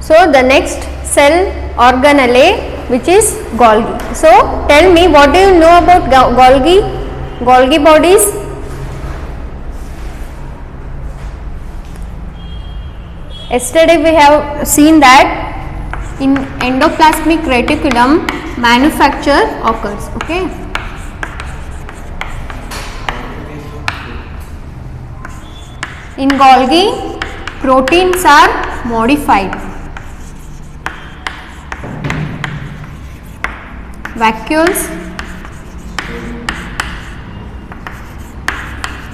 So the next cell organelle which is Golgi. So tell me, what do you know about Golgi bodies? Yesterday we have seen that in endoplasmic reticulum manufacture occurs. Okay. In Golgi, proteins are modified. Vacuoles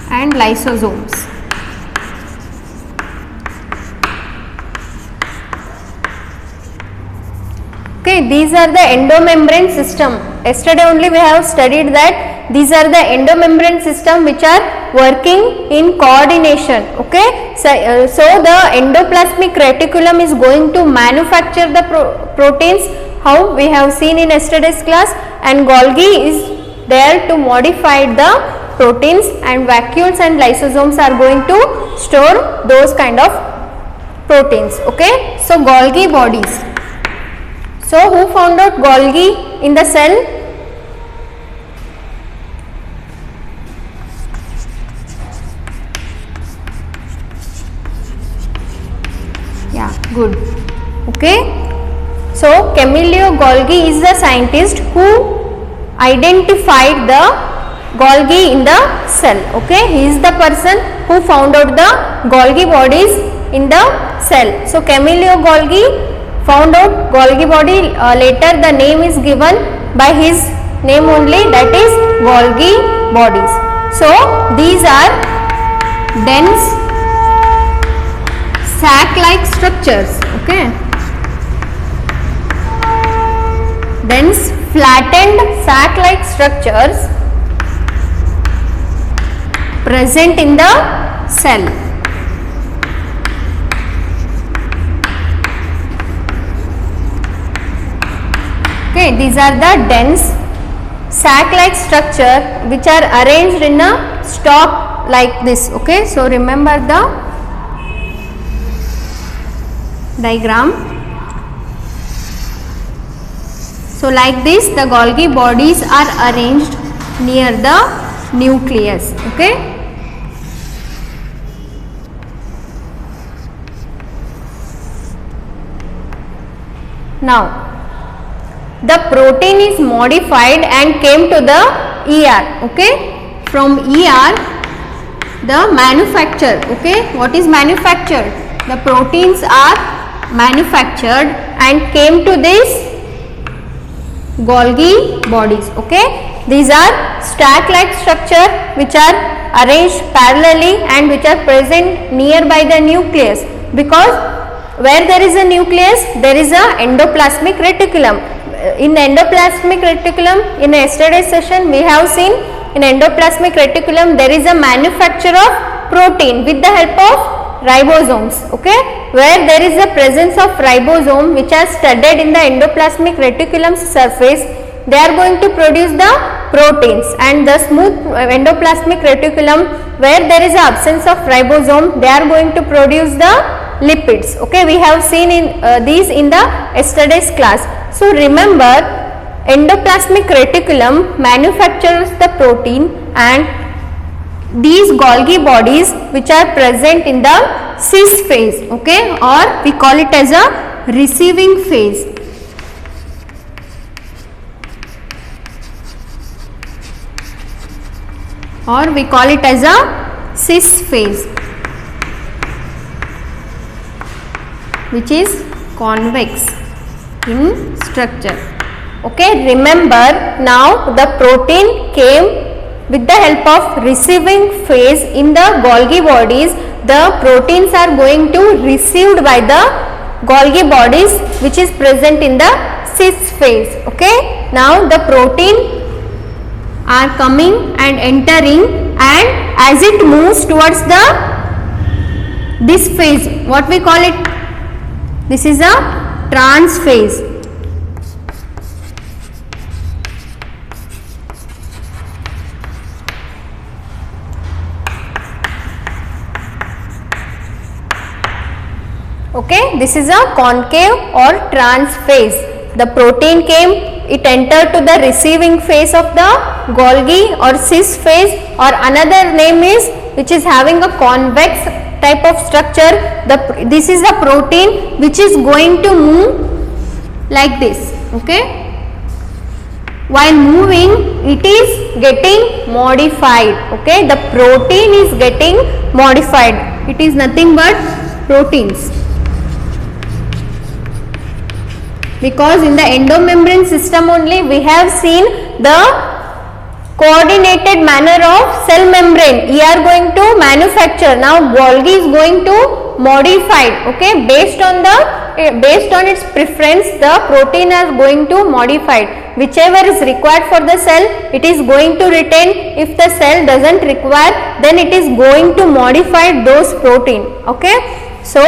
and lysosomes. Okay, these are the endomembrane system. Yesterday only we have studied that these are the endomembrane system which are working in coordination. Okay, so the endoplasmic reticulum is going to manufacture the proteins, how we have seen in yesterday's class, and Golgi is there to modify the proteins, and vacuoles and lysosomes are going to store those kind of proteins. Okay, so Golgi bodies. So who found out Golgi in the cell? Yeah, good. Okay. So Camillo Golgi is the scientist who identified the Golgi in the cell. Okay, he is the person who found out the Golgi bodies in the cell. So Camillo Golgi found out Golgi body. Later the name is given by his name only, that is Golgi bodies. So these are dense sac-like structures. Okay, dense flattened sac-like structures present in the cell. Okay, these are the dense sac-like structure which are arranged in a stalk like this. Okay, so remember the diagram. So like this the Golgi bodies are arranged near the nucleus. Okay, now the protein is modified and came to the ER. Okay, from ER the manufacture. Okay, what is manufactured? The proteins are manufactured and came to this Golgi bodies. Okay, these are stack-like structure which are arranged parallelly and which are present nearby the nucleus, because where there is a nucleus there is a endoplasmic reticulum. In endoplasmic reticulum, in yesterday's session we have seen, in endoplasmic reticulum there is a manufacture of protein with the help of ribosomes. Okay, where there is a presence of ribosome which are studded in the endoplasmic reticulum surface, they are going to produce the proteins, and the smooth endoplasmic reticulum where there is a absence of ribosome, they are going to produce the lipids. Okay, we have seen in these in the yesterday's class. So remember, endoplasmic reticulum manufactures the protein, and these Golgi bodies which are present in the cis phase. Okay, or we call it as a receiving phase. Or we call it as a cis phase, which is convex in structure. Okay, remember now the protein came with the help of receiving phase in the Golgi bodies. The proteins are going to received by the Golgi bodies which is present in the cis phase. Okay, now the protein are coming and entering, and as it moves towards the this phase, what we call it, this is a trans phase. Okay, this is a concave or trans phase. The protein came, it entered to the receiving phase of the Golgi or cis phase, or another name is which is having a convex type of structure. This is the protein which is going to move like this. Okay, while moving it is getting modified. Okay, the protein is getting modified. It is nothing but proteins, because in the endomembrane system only we have seen the coordinated manner of cell membrane are going to manufacture. Now Golgi is going to modify. Okay, based on its preference, the protein is going to modify. Whichever is required for the cell, it is going to retain. If the cell doesn't require, then it is going to modify those protein. Okay, so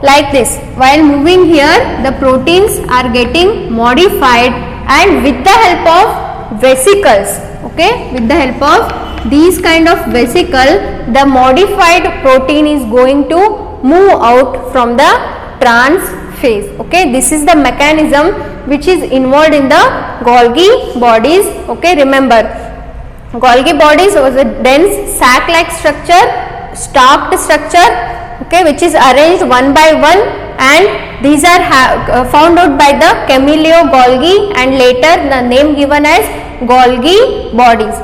like this, while moving here, the proteins are getting modified, and with the help of vesicles. Okay, with the help of these kind of vesicle, the modified protein is going to move out from the trans phase. Okay, this is the mechanism which is involved in the Golgi bodies. Okay, remember, Golgi bodies was a dense sac like structure, stalked structure, okay, which is arranged one by one, and these are found out by the Camillo Golgi, and later the name given as Golgi bodies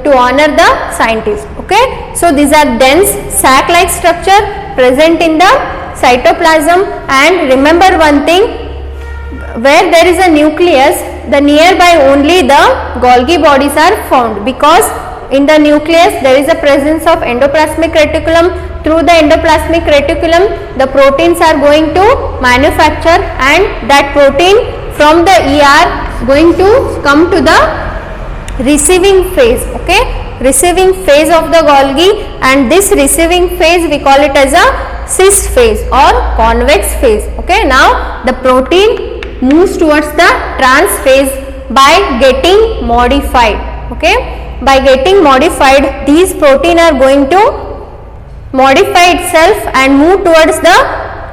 to honor the scientist. Okay, so these are dense sac like structure present in the cytoplasm, and remember one thing, where there is a nucleus, the nearby only the Golgi bodies are found, because in the nucleus there is a presence of endoplasmic reticulum. Through the endoplasmic reticulum, the proteins are going to manufacture, and that protein from the ER going to come to the receiving phase. Okay, receiving phase of the Golgi, and this receiving phase we call it as a cis phase or convex phase. Okay, now the protein moves towards the trans phase by getting modified. Okay, by getting modified, these protein are going to modify itself and move towards the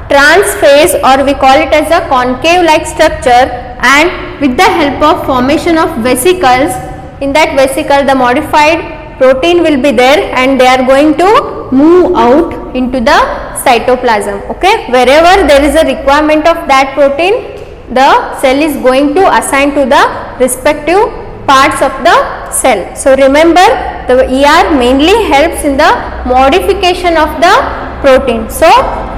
trans phase, or we call it as a concave like structure, and with the help of formation of vesicles, in that vesicle the modified protein will be there, and they are going to move out into the cytoplasm. Okay, wherever there is a requirement of that protein, the cell is going to assign to the respective parts of the cell. So remember, the ER mainly helps in the modification of the protein. So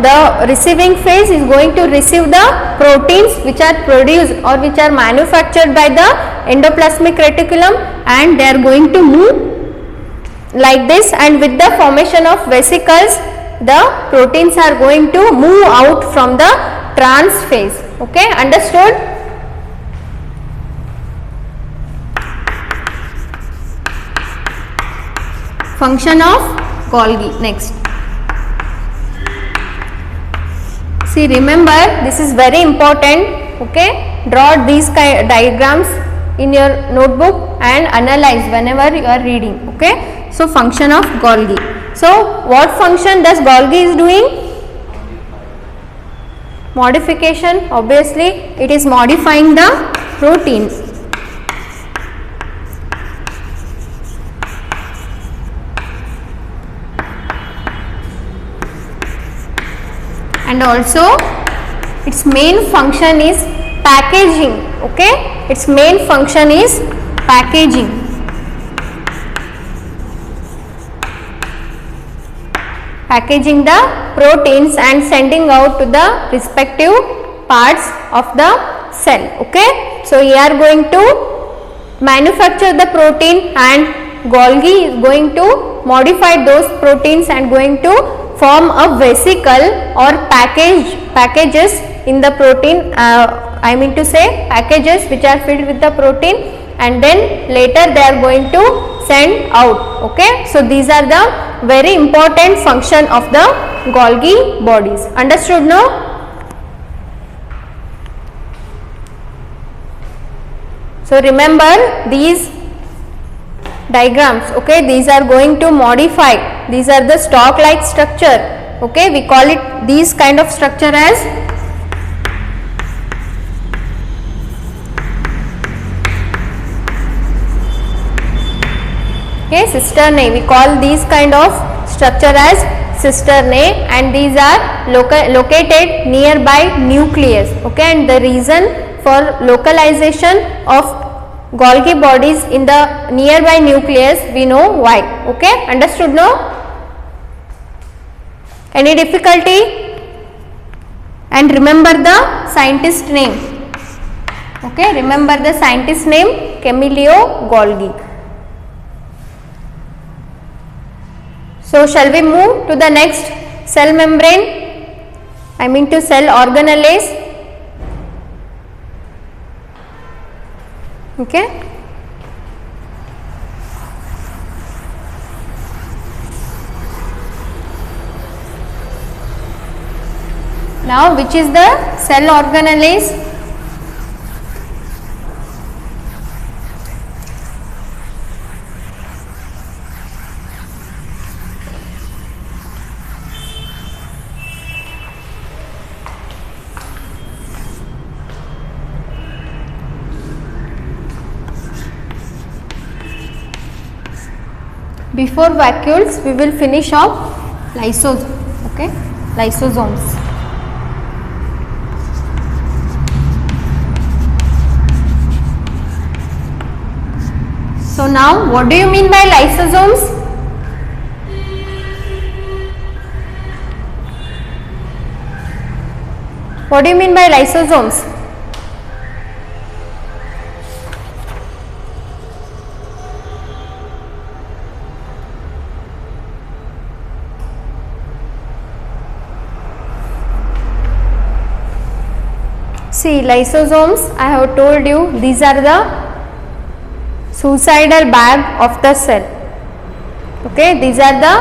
the receiving phase is going to receive the proteins which are produced or which are manufactured by the endoplasmic reticulum, and they are going to move like this, and with the formation of vesicles, the proteins are going to move out from the trans phase. Okay, understood? Function of Golgi. Next, see, remember, this is very important. Okay, draw these diagrams in your notebook and analyze whenever you are reading. Okay, so function of Golgi. So what function does Golgi is doing? Modification. Obviously it is modifying the protein. And also its main function is packaging. Okay, its main function is packaging. Packaging the proteins and sending out to the respective parts of the cell. Okay, so we are going to manufacture the protein, and Golgi is going to modify those proteins and going to form a vesicle or packages in the protein, I mean to say packages which are filled with the protein, and then later they are going to send out. Okay, so these are the very important function of the Golgi bodies. Understood now? So remember these diagrams. Okay, these are going to modify. These are the stalk like structure Okay, we call it these kind of structure as cisternae. We call these kind of structure as cisternae, and these are located nearby nucleus. Okay, and the reason for localization of Golgi bodies in the nearby nucleus, we know why. Okay, understood now? Any difficulty? And remember the scientist name. Okay, remember the scientist name, Camillo Golgi. So shall we move to the next cell membrane? I mean to cell organelles. Okay. Now, which is the cell organelles? Before vacuoles, we will finish off lysosomes. Okay, lysosomes. So now, what do you mean by lysosomes? What do you mean by lysosomes? See, lysosomes, I have told you, these are the suicidal bag of the cell. Okay, these are the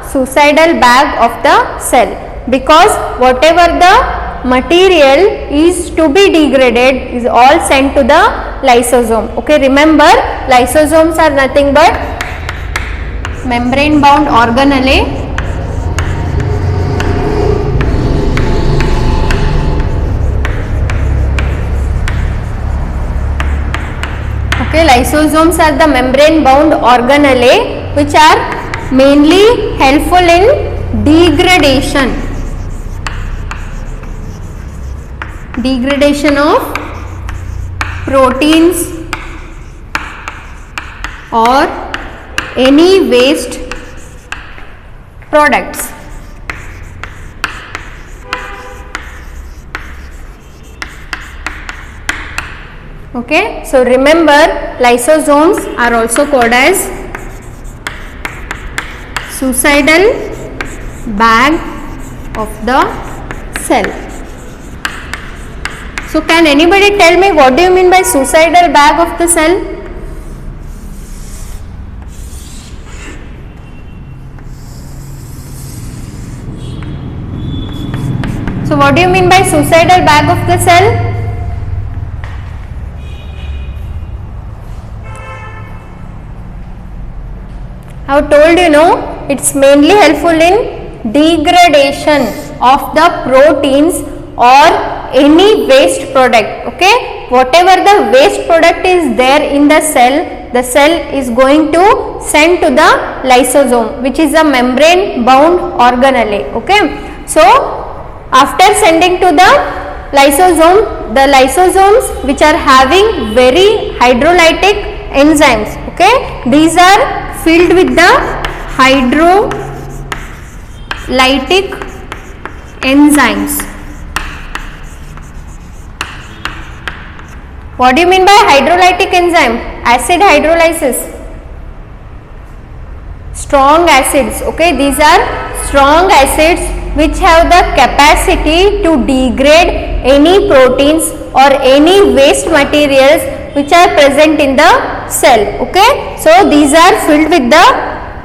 suicidal bag of the cell, because whatever the material is to be degraded is all sent to the lysosome. Okay, remember, lysosomes are nothing but membrane bound organelle lysosomes are the membrane bound organelle which are mainly helpful in degradation of proteins or any waste products. Okay, so remember, lysosomes are also called as suicidal bag of the cell. So can anybody tell me what do you mean by suicidal bag of the cell? So what do you mean by suicidal bag of the cell? I have told you, no, it's mainly helpful in degradation of the proteins or any waste product. Okay, whatever the waste product is there in the cell is going to send to the lysosome, which is a membrane bound organelle. Okay, so after sending to the lysosome, the lysosomes which are having very hydrolytic enzymes, okay, these are filled with the hydrolytic enzymes. What do you mean by hydrolytic enzyme? Acid hydrolysis. Strong acids. Okay, these are strong acids which have the capacity to degrade any proteins or any waste materials which are present in the cell. Okay, so these are filled with the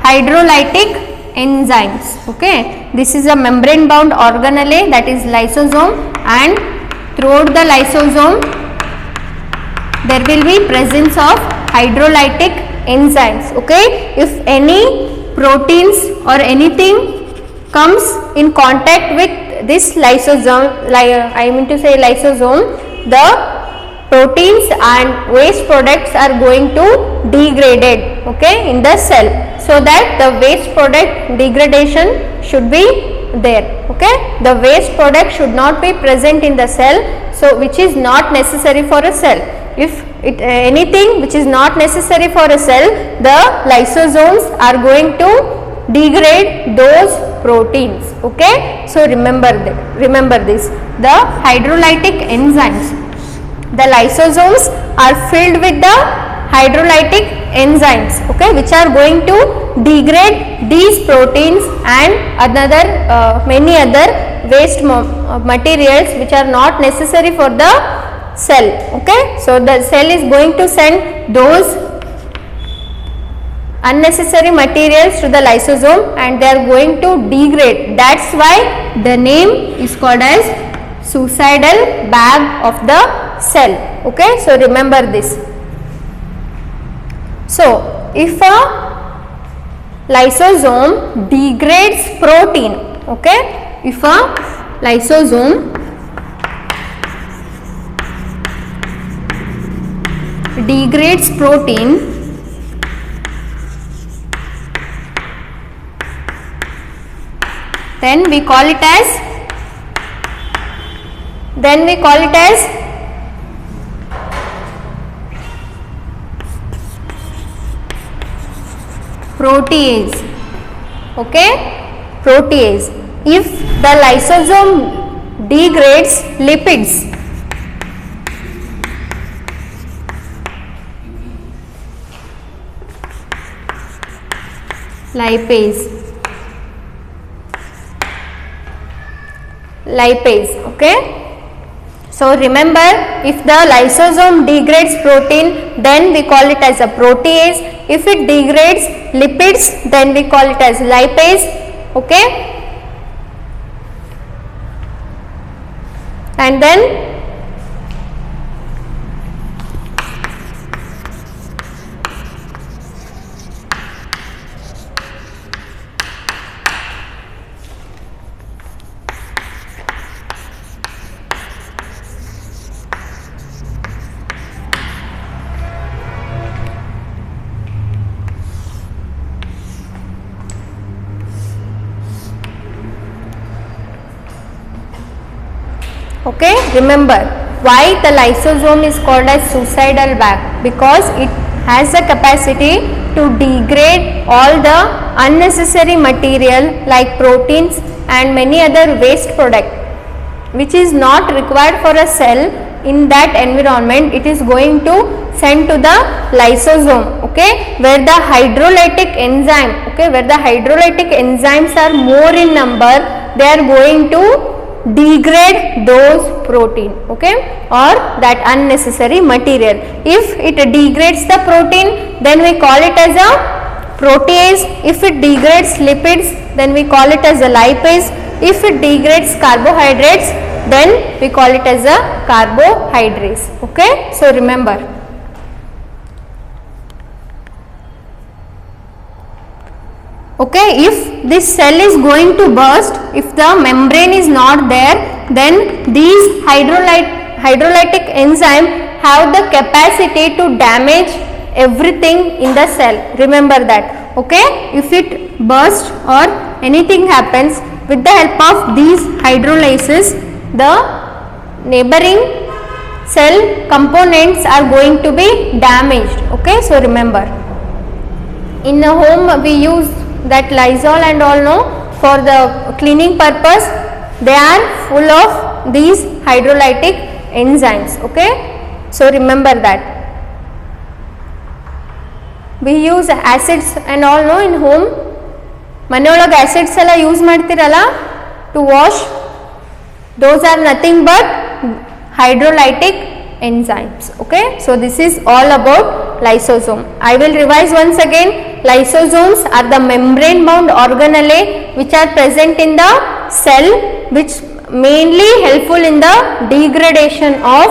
hydrolytic enzymes. Okay, this is a membrane bound organelle, that is lysosome, and throughout the lysosome there will be presence of hydrolytic enzymes. Okay, if any proteins or anything comes in contact with this lysosome, I mean to say lysosome, the proteins and waste products are going to degraded, okay, in the cell, so that the waste product degradation should be there, okay. The waste product should not be present in the cell, so which is not necessary for a cell. If anything which is not necessary for a cell, the lysosomes are going to degrade those proteins, okay. So remember this, the hydrolytic enzymes, the lysosomes are filled with the hydrolytic enzymes, okay, which are going to degrade these proteins and another many other waste materials which are not necessary for the cell, okay. So the cell is going to send those unnecessary materials to the lysosome and they are going to degrade. That's why the name is called as suicidal bag of the cell, okay. So remember this. So if a lysosome degrades protein, okay, if a lysosome degrades protein, then we call it as protease, okay, protease. If the lysosome degrades lipids, lipase, okay. So remember, if the lysosome degrades protein, then we call it as a protease. If it degrades lipids, then we call it as lipase, okay. And then okay, remember why the lysosome is called as suicidal bag, because it has the capacity to degrade all the unnecessary material like proteins and many other waste product which is not required for a cell in that environment. It is going to send to the lysosome, okay, where the hydrolytic enzyme, okay, where the hydrolytic enzymes are more in number, they are going to degrade those protein, okay, or that unnecessary material. If it degrades the protein, then we call it as a protease. If it degrades lipids, then we call it as a lipase. If it degrades carbohydrates, then we call it as a carbohydrase, okay. So remember. Okay, if this cell is going to burst, if the membrane is not there, then these hydrolytic enzyme have the capacity to damage everything in the cell. Remember that, okay. If it bursts or anything happens, with the help of these hydrolysis, the neighboring cell components are going to be damaged, okay. So remember, in the home we use that Lysol and all, no, for the cleaning purpose, they are full of these hydrolytic enzymes, okay. So remember that. We use acids and all, no, in home. ಮನೆಯೊಳಗೆ acids ಎಲ್ಲ use ಮಾಡ್ತಿರಲ್ಲ to wash, those are nothing but hydrolytic enzymes, okay. So this is all about lysosome. I will revise once again. Lysosomes are the membrane bound organelle which are present in the cell, which mainly helpful in the degradation of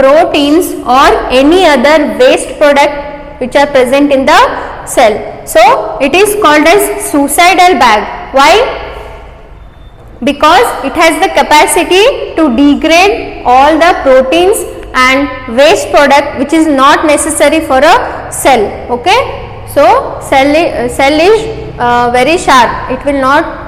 proteins or any other waste product which are present in the cell. So it is called as suicidal bag. Why? Because it has the capacity to degrade all the proteins and waste product which is not necessary for a cell. Okay, so cell is very sharp, it will not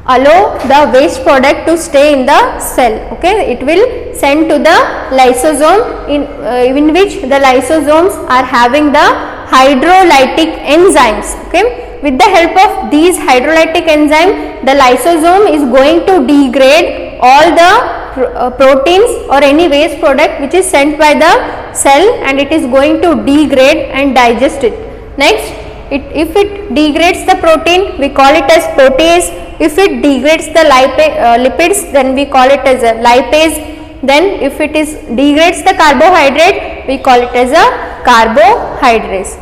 allow the waste product to stay in the cell. Okay, it will send to the lysosome in which the lysosomes are having the hydrolytic enzymes. Okay, with the help of these hydrolytic enzyme, the lysosome is going to degrade all the proteins or any waste product which is sent by the cell, and it is going to degrade and digest it. Next, if it degrades the protein, we call it as protease. If it degrades the lipids, then we call it as a lipase. Then if it degrades the carbohydrate, we call it as a carbohydrate.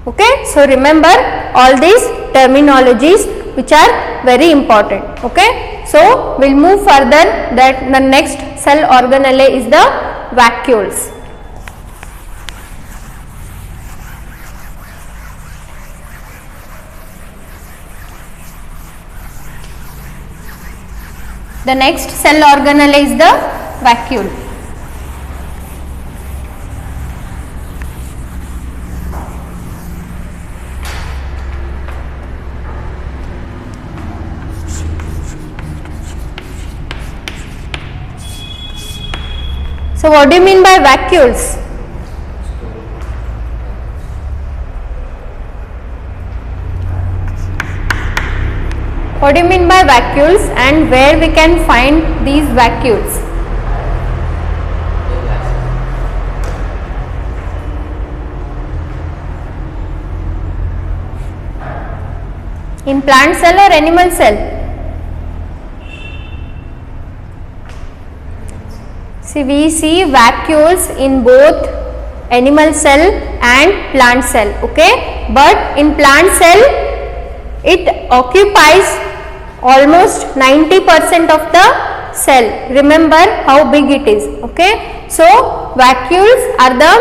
Okay, so remember all these terminologies which are very important. Okay, so we'll move further. That the next cell organelle is the vacuoles. The next cell organelle is the vacuole. So what do you mean by vacuoles? What do you mean by vacuoles, and where we can find these vacuoles? In plant cell or animal cell? See, we see vacuoles in both animal cell and plant cell. Okay, but in plant cell it occupies almost 90% of the cell. Remember how big it is. Okay, so vacuoles are the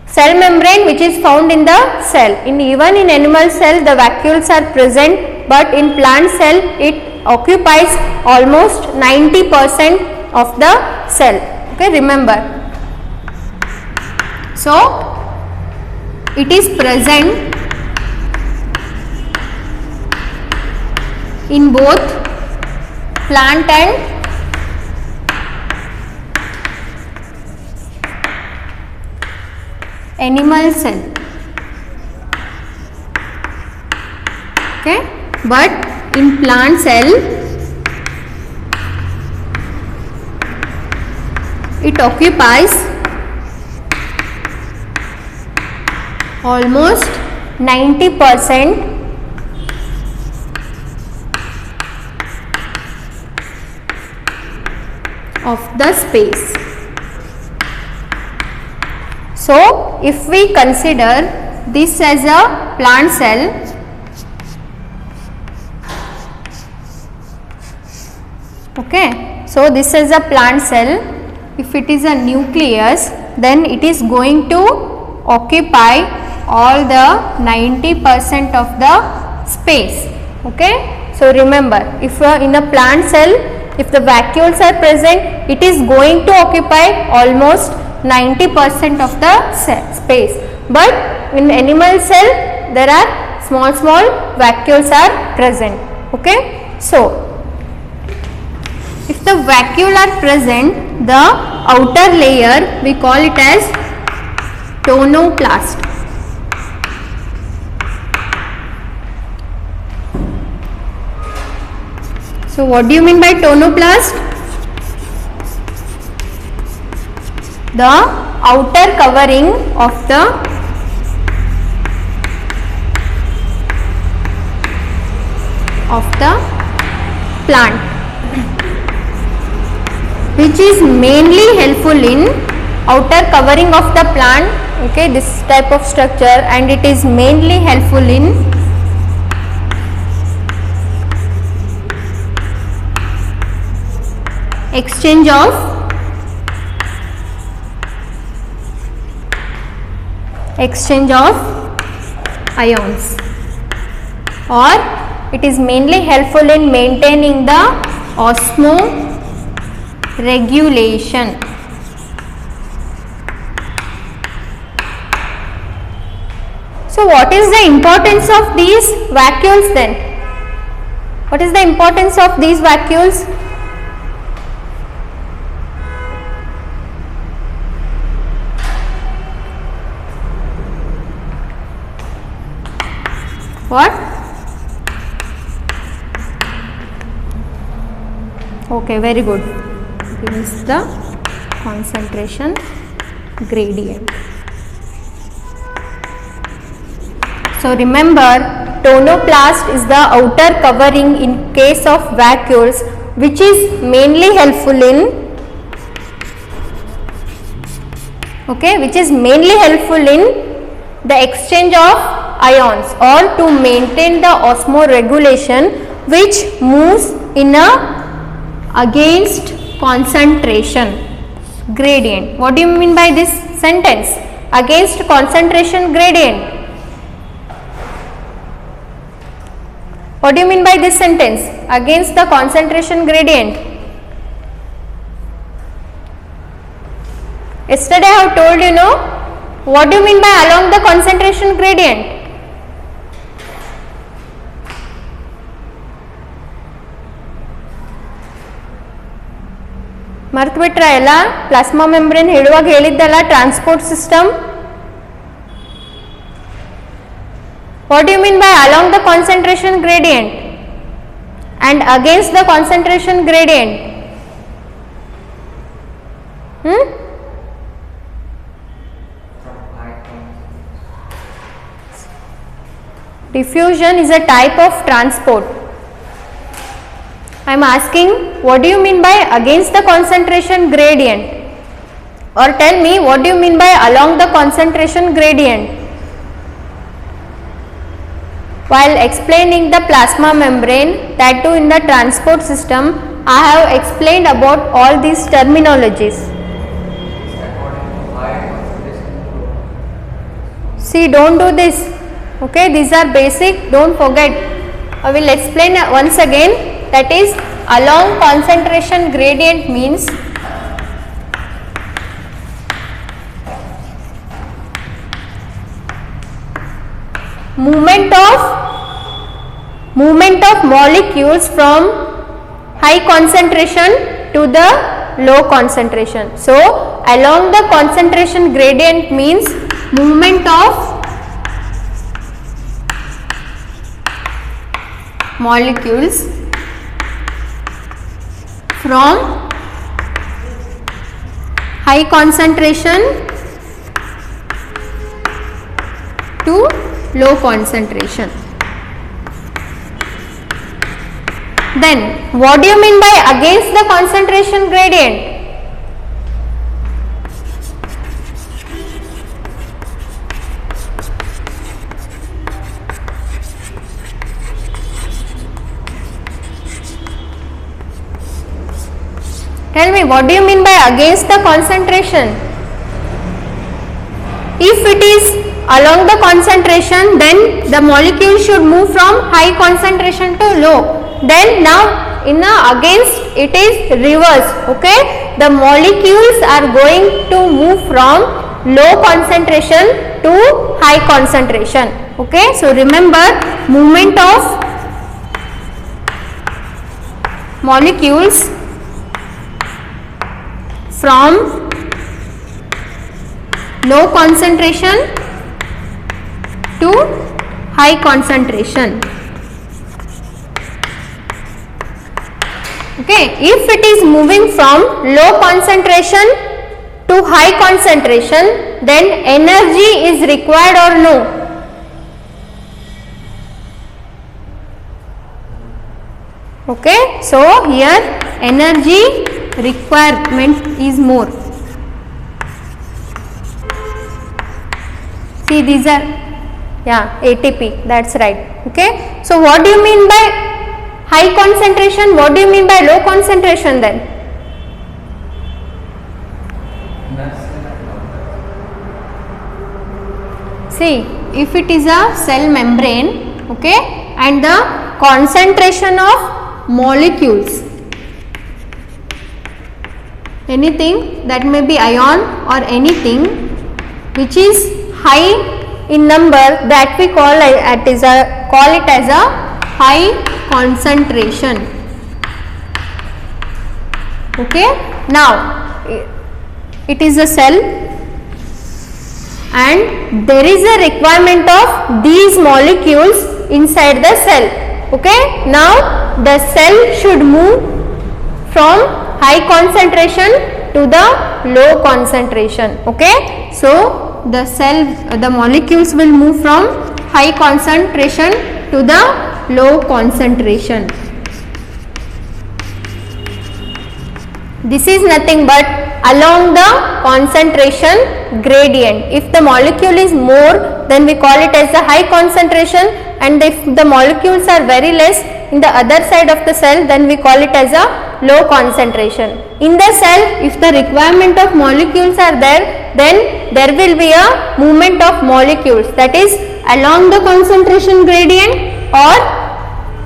cell membrane which is found in the cell. Even in animal cell the vacuoles are present, but in plant cell it occupies almost 90% of the cell. Okay, remember. So it is present in both plant and animal cell. Okay, but in plant cell it occupies almost 90% of the space. So if we consider this as a plant cell, okay, so this is a plant cell. If it is a nucleus, then it is going to occupy all the 90% of the space. Okay, so remember, if in a plant cell, if the vacuoles are present, it is going to occupy almost 90% of the space. But in animal cell, there are small vacuoles are present. Okay, so if the vacuole are present, the outer layer we call it as tonoplast. So what do you mean by tonoplast? The outer covering of the plant, which is mainly helpful in outer covering of the plant. Okay, this type of structure, and it is mainly helpful in exchange of ions, or it is mainly helpful in maintaining the osmoregulation. So what is the importance of these vacuoles then? What is the importance of these vacuoles? What? Okay, very good. This is the concentration gradient. So remember, tonoplast is the outer covering in case of vacuoles, which is mainly helpful in the exchange of ions or to maintain the osmoregulation, which moves in a against concentration gradient. What do you mean by this sentence? Against concentration gradient. What do you mean by this sentence? Against the concentration gradient. Yesterday I have told you, no? What do you mean by along the concentration gradient? ಮರ್ತು ಬಿಟ್ರಾ ಎಲ್ಲ? Plasma membrane ಹೇಳುವಾಗ ಹೇಳಿದ್ದಲ್ಲ, transport system. What do you mean by along the concentration gradient and against the concentration gradient? Diffusion is a type of transport. I am asking, what do you mean by against the concentration gradient? Or tell me, what do you mean by along the concentration gradient? While explaining the plasma membrane, that too in the transport system, I have explained about all these terminologies. See, don't do this. Okay, these are basic, don't forget. I will explain once again. That is, along concentration gradient means movement of molecules from high concentration to the low concentration. So along the concentration gradient means movement of molecules from high concentration to low concentration. Then what do you mean by against the concentration gradient? Tell me, what do you mean by against the concentration? If it is along the concentration, then the molecule should move from high concentration to low. Then now in the against it is reverse. Okay, the molecules are going to move from low concentration to high concentration. Okay, so remember, movement of molecules from low concentration to high concentration. Okay, if it is moving from low concentration to high concentration, then energy is required or no? Okay, so here energy requirement is more. See, these are, yeah, ATP, that's right. Okay, so what do you mean by high concentration? What do you mean by low concentration then? See, if it is a cell membrane, okay, and the concentration of molecules, anything that may be ion or anything which is high in number, that we call it as a high concentration. Okay, now it is a cell and there is a requirement of these molecules inside the cell. Okay, now the cell should move from high concentration to the low concentration. Okay, so the molecules will move from high concentration to the low concentration. This is nothing but along the concentration gradient. If the molecule is more, then we call it as the high concentration, and if the molecules are very less in the other side of the cell, then we call it as a low concentration. In the cell, if the requirement of molecules are there, then there will be a movement of molecules, that is along the concentration gradient or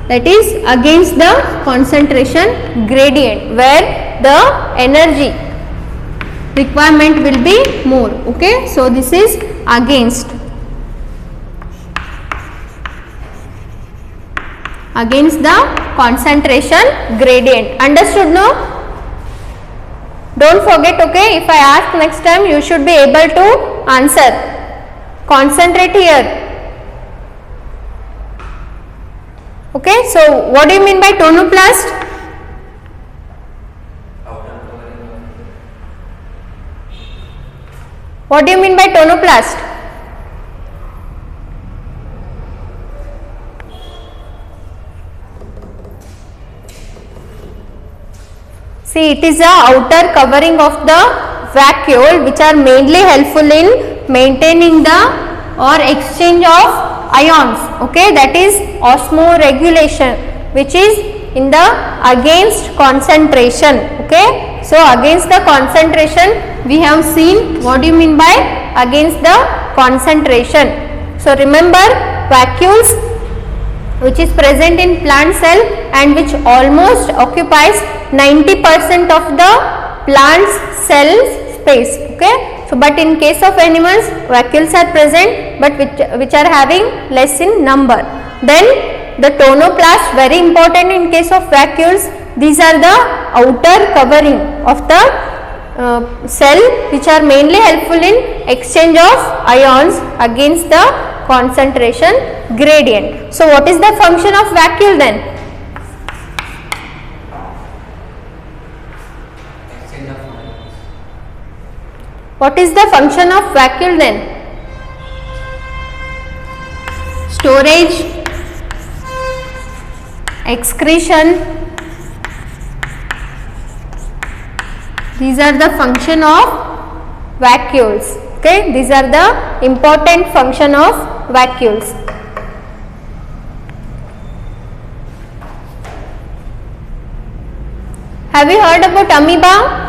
that is against the concentration gradient, where the energy requirement will be more. Okay, so this is against the concentration gradient. Understood? No? Don't forget. Okay, if I ask next time, you should be able to answer. Concentrate here. Okay, so what do you mean by tonoplast? What do you mean by tonoplast? See, it is the outer covering of the vacuole which are mainly helpful in maintaining the or exchange of ions. Okay, that is osmoregulation, which is in the against concentration. Okay, so against the concentration we have seen. What do you mean by against the concentration? So remember, vacuoles which is present in plant cell and which almost occupies 90% of the plant's cell space. Okay, so but in case of animals, vacuoles are present but which are having less in number. Then the tonoplast, very important in case of vacuoles. These are the outer covering of the cell which are mainly helpful in exchange of ions against the concentration gradient. So what is the function of vacuole then? What is the function of vacuole then? Storage, excretion, these are the function of vacuoles. Okay, these are the important function of vacuoles. Have you heard about amoeba?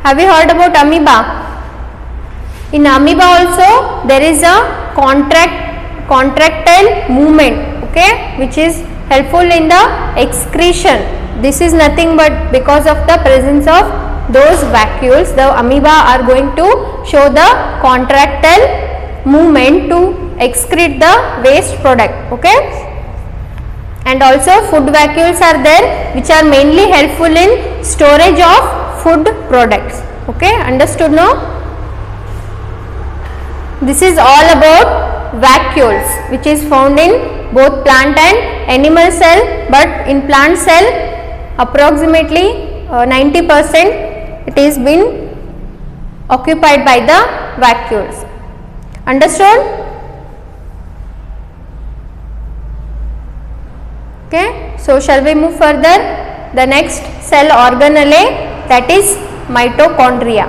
Have you heard about amoeba? In amoeba also there is a contractile movement, okay, which is helpful in the excretion. This is nothing but because of the presence of those vacuoles, the amoeba are going to show the contractile movement to excrete the waste product. Okay, and also food vacuoles are there which are mainly helpful in storage of food products. Okay, understood now? This is all about vacuoles which is found in both plant and animal cell, but in plant cell approximately 90% it is been occupied by the vacuoles. Understood? Okay, so shall we move further? The next cell organelle, that is mitochondria.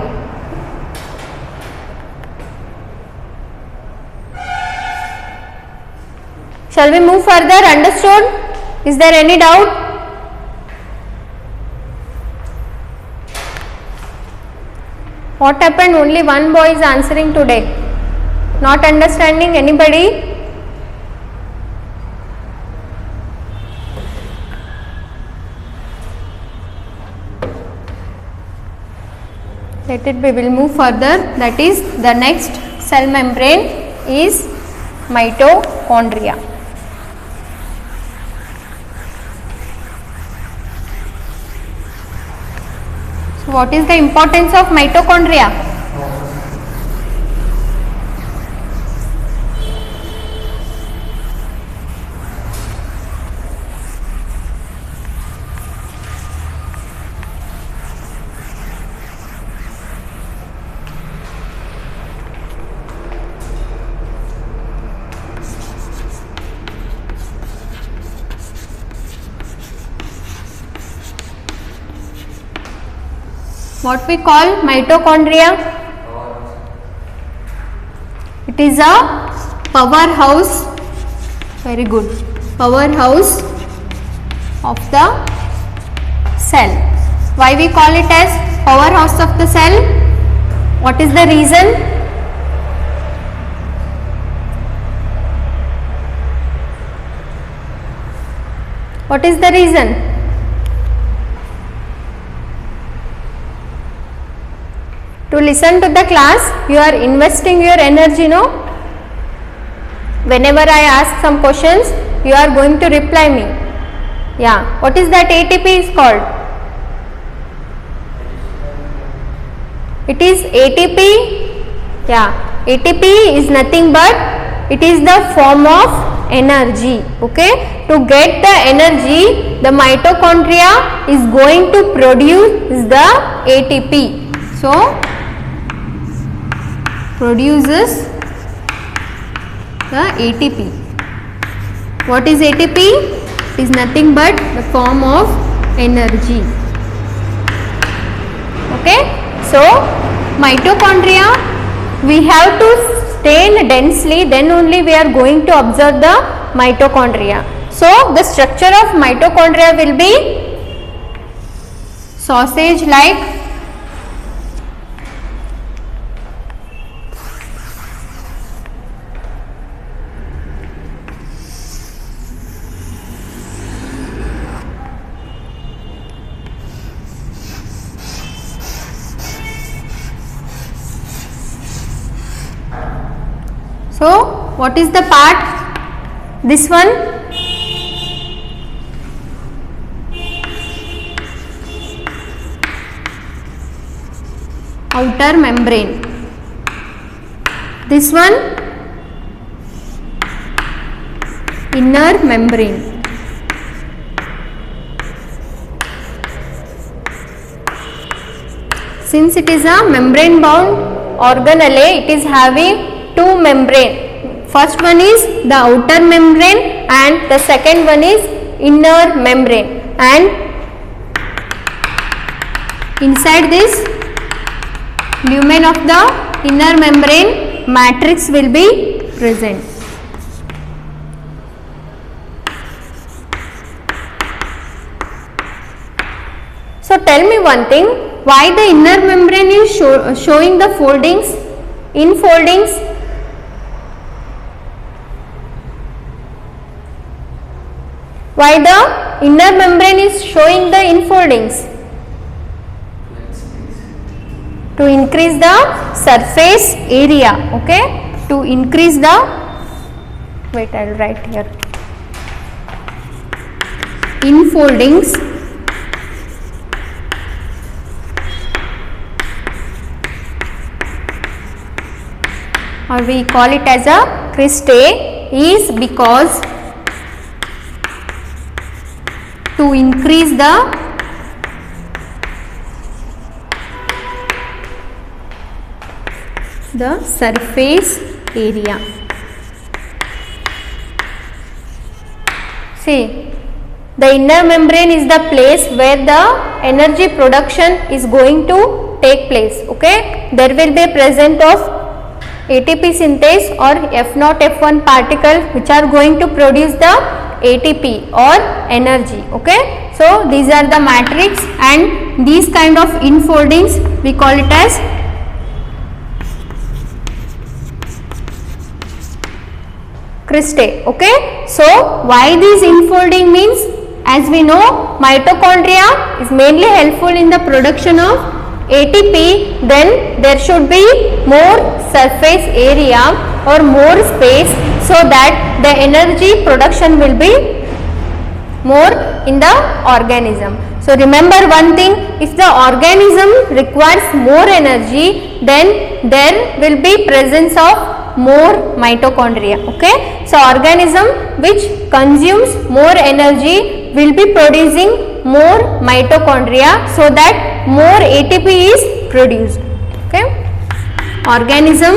Shall we move further? Understood? Is there any doubt? What happened? Only one boy is answering today. Not understanding anybody? Let it be. We will move further. That is, the next cell membrane is mitochondria. So what is the importance of mitochondria? What we call mitochondria? It is a powerhouse. Very good. Powerhouse of the cell. Why we call it as powerhouse of the cell? What is the reason? What is the reason? To listen to the class, you are investing your energy, no? Whenever I ask some questions, you are going to reply me. Yeah. What is that ATP is called? It is ATP. Yeah. ATP is nothing but it is the form of energy. Okay. To get the energy, the mitochondria is going to produce the ATP. So, produces the ATP. What is ATP? It is nothing but the form of energy. Okay. So, mitochondria, we have to stain densely, then only we are going to observe the mitochondria. So, the structure of mitochondria will be sausage like. So, what is the part? This one? Outer membrane. This one? Inner membrane. Since it is a membrane bound organelle, it is having two membrane. First one is the outer membrane and the second one is inner membrane, and inside this lumen of the inner membrane matrix will be present. So tell me one thing, why the inner membrane is showing the foldings, infoldings? Why the inner membrane is showing the infoldings? To increase the surface area, okay? To increase the, wait, I will write here, infoldings or we call it as a cristae is because to increase the surface area. See, the inner membrane is the place where the energy production is going to take place. Okay, there will be a presence of ATP synthase or F0 F1 particle which are going to produce the ATP or energy. Okay, so these are the matrix and these kind of infoldings we call it as cristae. Okay, so why this infolding means, as we know, mitochondria is mainly helpful in the production of ATP, then there should be more surface area or more space, so that the energy production will be more in the organism. So remember one thing, if the organism requires more energy, then there will be presence of more mitochondria. Okay, so organism which consumes more energy will be producing more mitochondria, so that more ATP is produced. Okay, organism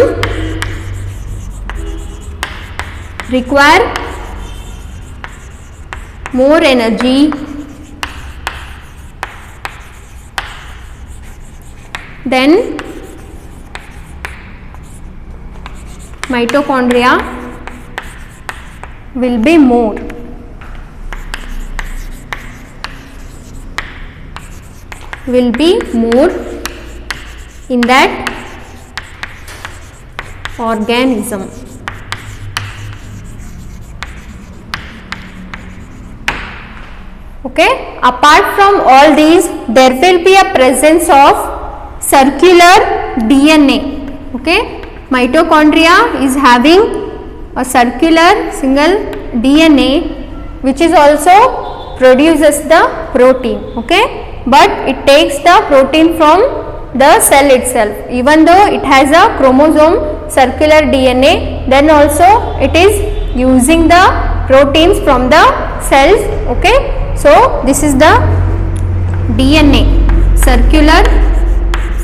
require more energy then mitochondria will be more. Will be more in that organism. Okay, apart from all these, there will be a presence of circular DNA. Okay, mitochondria is having a circular single DNA which is also produces the protein. Okay, but it takes the protein from the cell itself. Even though it has a chromosome circular DNA, then also it is using the proteins from the cells. Okay, so this is the DNA, circular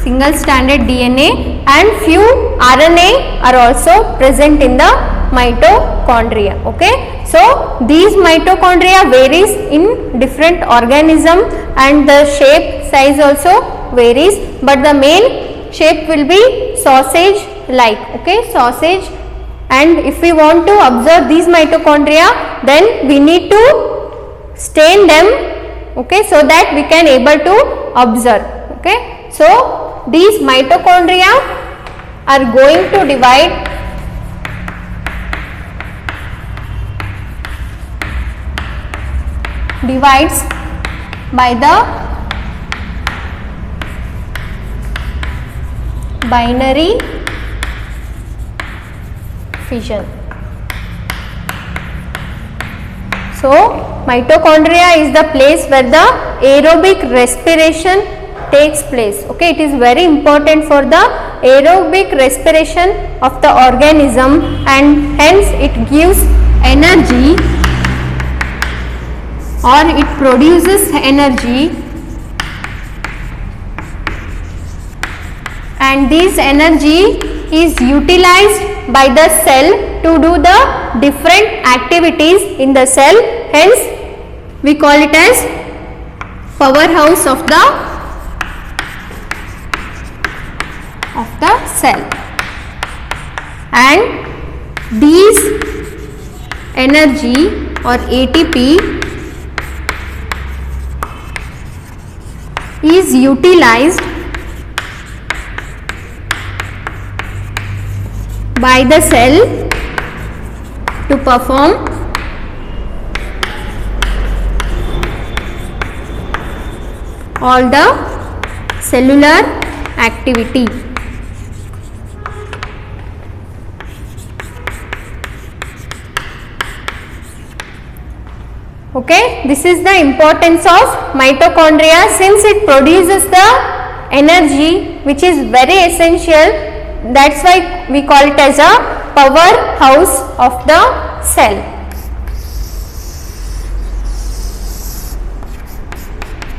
single stranded DNA, and few RNA are also present in the mitochondria. Okay, so these mitochondria varies in different organism and the shape size also varies, but the main shape will be sausage like. Okay, sausage, and if we want to observe these mitochondria, then we need to stain them. Okay, so that we can able to observe. Okay, so these mitochondria are going to divide divides by the binary fission. So mitochondria is the place where the aerobic respiration takes place. Okay, it is very important for the aerobic respiration of the organism, and hence it gives energy, or it produces energy, and this energy is utilized by the cell to do the different activities in the cell. Hence we call it as powerhouse of the cell. And these energy or ATP is utilized by the cell to perform all the cellular activity. Okay, this is the importance of mitochondria, since it produces the energy which is very essential. That's why we call it as a powerhouse of the cell.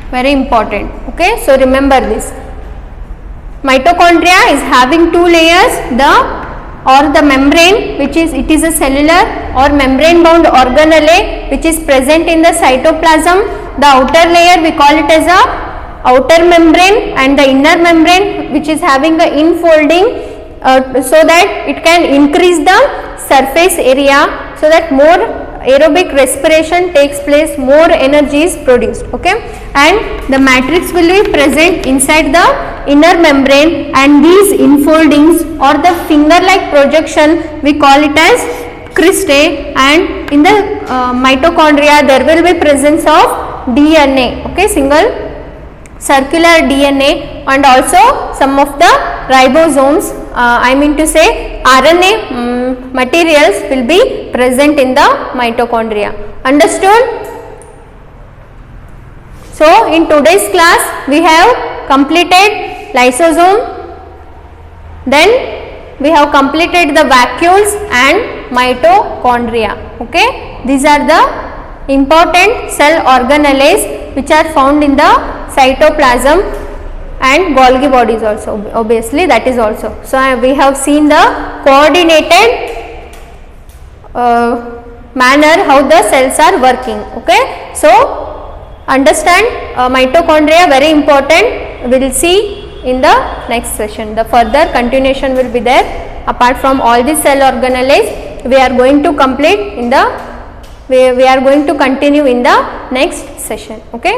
Very important. Okay, so remember this. Mitochondria is having two layers, the membrane, which is it is a cellular or membrane bound organelle which is present in the cytoplasm. The outer layer we call it as a outer membrane, and the inner membrane which is having a infolding, so that it can increase the surface area, so that more aerobic respiration takes place, more energy is produced. Okay, and the matrix will be present inside the inner membrane, and these infoldings or the finger like projection we call it as cristae, and in the mitochondria there will be presence of DNA, okay, single circular DNA, and also some of the ribosomes, I mean to say RNA materials will be present in the mitochondria. Understood? So in today's class we have completed lysosome, then we have completed the vacuoles and mitochondria. Okay, these are the important cell organelles which are found in the cytoplasm and Golgi bodies also, obviously that is also. So we have seen the coordinated manner how the cells are working. Okay, so understand mitochondria, very important. We will see in the next session. The further continuation will be there. Apart from all the cell organelles, we are going to complete in the we are going to continue in the next session. Okay.